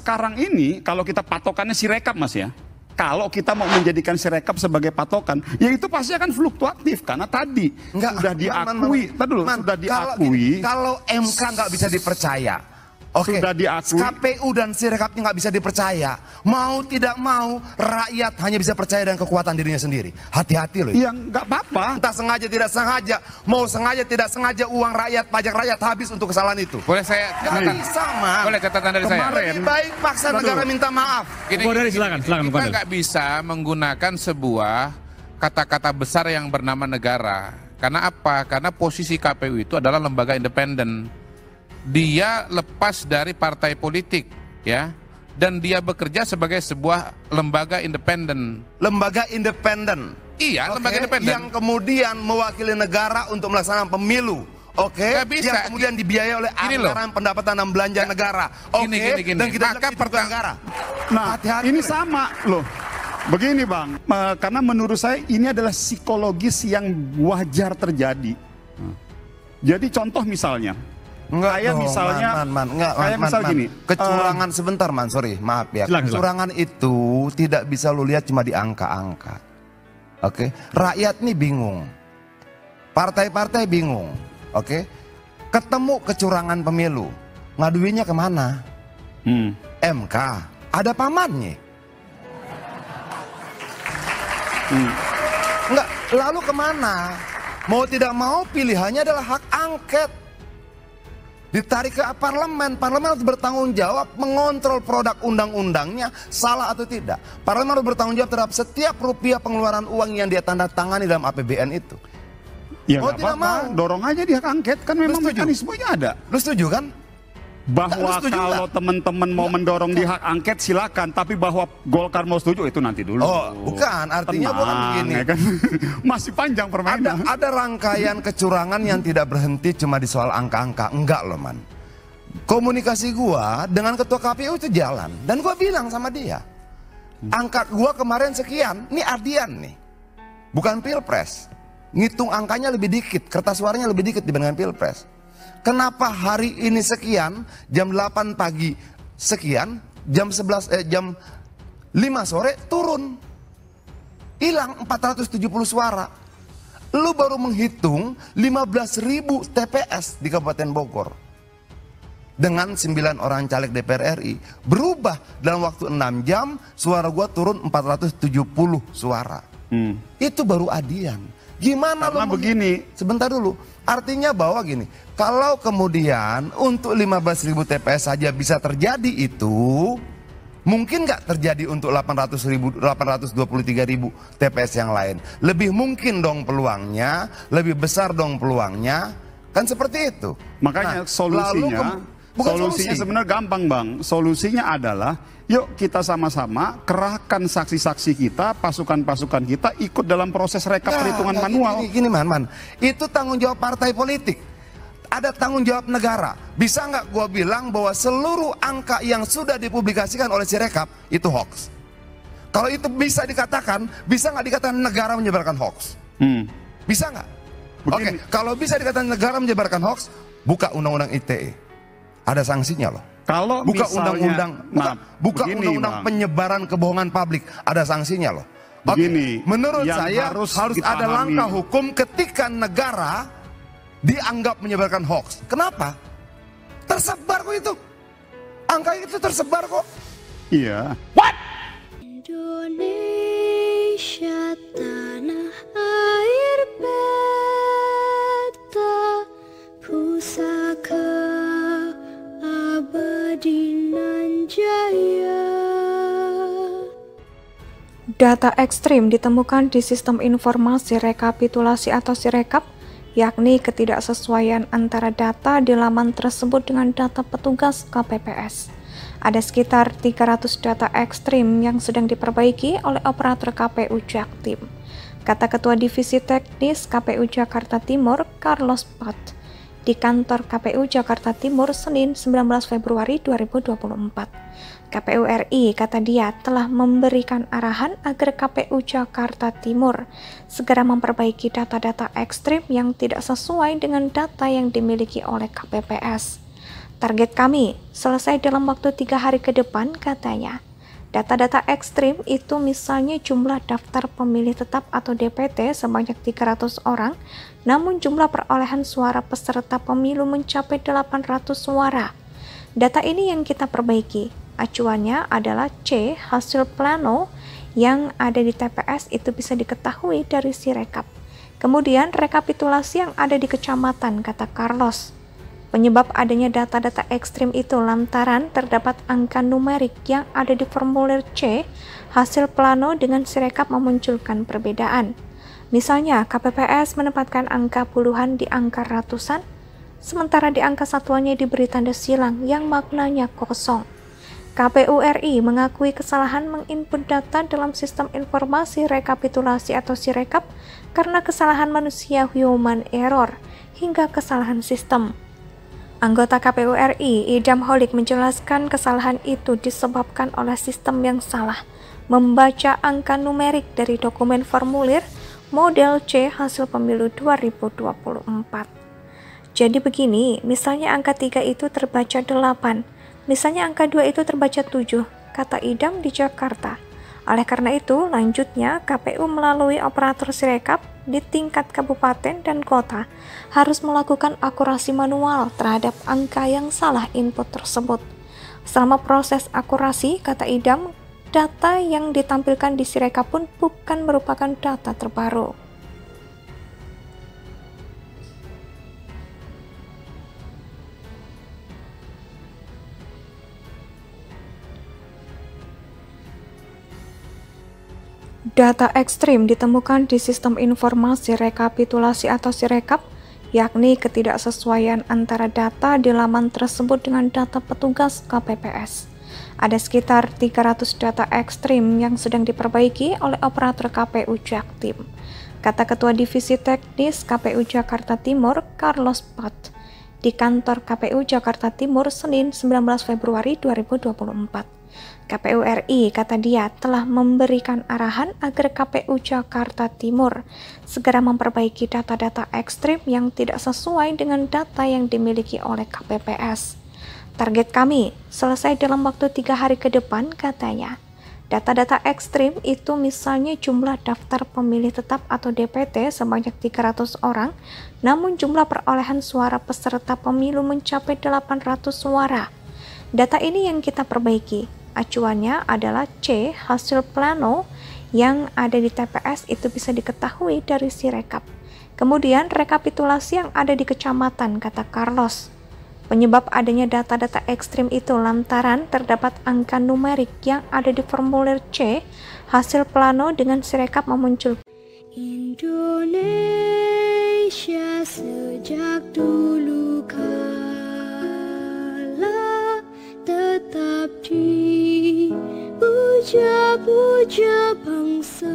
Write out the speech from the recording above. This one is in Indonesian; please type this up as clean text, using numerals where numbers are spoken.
sekarang ini kalau kita patokannya Sirekap Mas ya. Kalau kita mau menjadikan Sirekap sebagai patokan, ya itu pasti akan fluktuatif karena tadi sudah diakui, sudah diakui. Kalau MK nggak bisa dipercaya, oke, sudah diakui. KPU dan Sirekapnya nggak bisa dipercaya. Mau tidak mau, rakyat hanya bisa percaya dengan kekuatan dirinya sendiri. Hati-hati loh. Ya nggak apa-apa. Entah sengaja tidak sengaja, mau sengaja tidak sengaja uang rakyat, pajak rakyat habis untuk kesalahan itu. Boleh saya catatan? Sama. Boleh catatan dari saya? Lebih baik paksa negara minta maaf. Silakan. Kita nggak bisa menggunakan sebuah kata-kata besar yang bernama negara. Karena apa? Karena posisi KPU itu adalah lembaga independen. Dia lepas dari partai politik, ya, dan dia bekerja sebagai sebuah lembaga independen. Lembaga independen. Iya, lembaga independen. Yang kemudian mewakili negara untuk melaksanakan pemilu. Oke, yang kemudian dibiayai oleh anggaran pendapatan dan belanja negara. Oke, dan kita negara. Nah, hati-hati ini sama loh. Begini Bang, karena menurut saya ini adalah psikologis yang wajar terjadi. Jadi contoh misalnya, kayak misalnya, kayak misal gini, kecurangan sebentar sorry, maaf ya. Kecurangan itu tidak bisa lu lihat cuma di angka-angka. Oke, rakyat nih bingung, partai-partai bingung. Oke, ketemu kecurangan pemilu, ngaduinnya kemana? MK, ada pamannya. Enggak, lalu kemana? Mau tidak mau pilihannya adalah hak angket. Ditarik ke parlemen, parlemen harus bertanggung jawab mengontrol produk undang-undangnya salah atau tidak. Parlemen harus bertanggung jawab terhadap setiap rupiah pengeluaran uang yang dia tanda tangani dalam APBN itu. Ya nggak apa-apa, dorong aja dia hak angket, kan memang mekanismenya ada. Lu setuju kan? Bahwa kalau teman-teman mau mendorong di hak angket silakan, tapi bahwa Golkar mau setuju itu nanti dulu. Oh, bukan, artinya bukan begini. Ya kan? Masih panjang permainan. Ada rangkaian kecurangan yang tidak berhenti cuma di soal angka-angka, enggak loh man. Komunikasi gua dengan ketua KPU itu jalan, dan gua bilang sama dia, angka gua kemarin sekian, ini adian nih, bukan pilpres. Ngitung angkanya lebih dikit, kertas suaranya lebih dikit dibandingkan pilpres. Kenapa hari ini sekian, jam 8 pagi sekian, jam 5 sore turun. Hilang 470 suara. Lu baru menghitung 15.000 TPS di Kabupaten Bogor. Dengan 9 orang caleg DPR RI, berubah dalam waktu 6 jam, suara gua turun 470 suara. Itu baru adian. Gimana karena begini, sebentar dulu, artinya bahwa gini, kalau kemudian untuk 15.000 TPS saja bisa terjadi itu, mungkin nggak terjadi untuk 823.000 TPS yang lain. Lebih mungkin dong peluangnya, lebih besar dong peluangnya, kan seperti itu. Makanya solusinya sebenarnya gampang Bang. Solusinya adalah yuk kita sama-sama kerahkan saksi-saksi kita, pasukan-pasukan kita ikut dalam proses rekap perhitungan manual. Gini man, itu tanggung jawab partai politik. Ada tanggung jawab negara. Bisa nggak gua bilang bahwa seluruh angka yang sudah dipublikasikan oleh Sirekap itu hoax? Kalau itu bisa dikatakan, bisa nggak dikatakan negara menyebarkan hoax? Bisa nggak? Oke, kalau bisa dikatakan negara menyebarkan hoax, buka undang-undang ITE. Ada sanksinya loh. Kalau buka undang-undang, buka undang-undang penyebaran kebohongan publik, ada sanksinya loh. Begini, menurut saya harus ada langkah hukum ketika negara dianggap menyebarkan hoax. Kenapa? Tersebar kok itu. Angka itu tersebar kok. Iya. What? Indonesia tanah air beta pusaka abadi nan jaya. Data ekstrim ditemukan di sistem informasi rekapitulasi atau Sirekap, yakni ketidaksesuaian antara data di laman tersebut dengan data petugas KPPS. Ada sekitar 300 data ekstrim yang sedang diperbaiki oleh operator KPU Jaktim, kata Ketua Divisi Teknis KPU Jakarta Timur, Carlos Pat, di kantor KPU Jakarta Timur Senin 19 Februari 2024. KPU RI, kata dia, telah memberikan arahan agar KPU Jakarta Timur segera memperbaiki data-data ekstrim yang tidak sesuai dengan data yang dimiliki oleh KPPS. Target kami selesai dalam waktu 3 hari ke depan, katanya. Data-data ekstrim itu misalnya jumlah daftar pemilih tetap atau DPT sebanyak 300 orang, namun jumlah perolehan suara peserta pemilu mencapai 800 suara. Data ini yang kita perbaiki. Acuannya adalah C, hasil plano yang ada di TPS itu bisa diketahui dari Sirekap. Kemudian rekapitulasi yang ada di kecamatan, kata Carlos. Penyebab adanya data-data ekstrim itu lantaran terdapat angka numerik yang ada di formulir C, hasil plano dengan Sirekap memunculkan perbedaan. Misalnya, KPPS menempatkan angka puluhan di angka ratusan, sementara di angka satuannya diberi tanda silang yang maknanya kosong. KPU RI mengakui kesalahan menginput data dalam sistem informasi rekapitulasi atau Sirekap karena kesalahan manusia human error hingga kesalahan sistem. Anggota KPU RI, Idam Holik, menjelaskan kesalahan itu disebabkan oleh sistem yang salah membaca angka numerik dari dokumen formulir model C hasil pemilu 2024. Jadi begini, misalnya angka 3 itu terbaca 8, misalnya angka 2 itu terbaca 7, kata Idam di Jakarta. Oleh karena itu, lanjutnya KPU melalui operator Sirekap di tingkat kabupaten dan kota harus melakukan akurasi manual terhadap angka yang salah input tersebut. Selama proses akurasi, kata Idam, data yang ditampilkan di Sirekap pun bukan merupakan data terbaru. Data ekstrim ditemukan di sistem informasi rekapitulasi atau Sirekap, yakni ketidaksesuaian antara data di laman tersebut dengan data petugas KPPS. Ada sekitar 300 data ekstrim yang sedang diperbaiki oleh operator KPU Jaktim, kata Ketua Divisi Teknis KPU Jakarta Timur, Carlos Pat, di kantor KPU Jakarta Timur Senin 19 Februari 2024. KPU RI, kata dia, telah memberikan arahan agar KPU Jakarta Timur segera memperbaiki data-data ekstrim yang tidak sesuai dengan data yang dimiliki oleh KPPS. Target kami selesai dalam waktu 3 hari ke depan, katanya. Data-data ekstrim itu misalnya jumlah daftar pemilih tetap atau DPT sebanyak 300 orang, namun jumlah perolehan suara peserta pemilu mencapai 800 suara. Data ini yang kita perbaiki. Acuannya adalah C, hasil plano yang ada di TPS itu bisa diketahui dari Sirekap. Kemudian rekapitulasi yang ada di kecamatan, kata Carlos. Penyebab adanya data-data ekstrim itu lantaran terdapat angka numerik yang ada di formulir C, hasil plano dengan Sirekap memunculkan. Indonesia sejak dulu kala tetap dipuja-puja bangsa.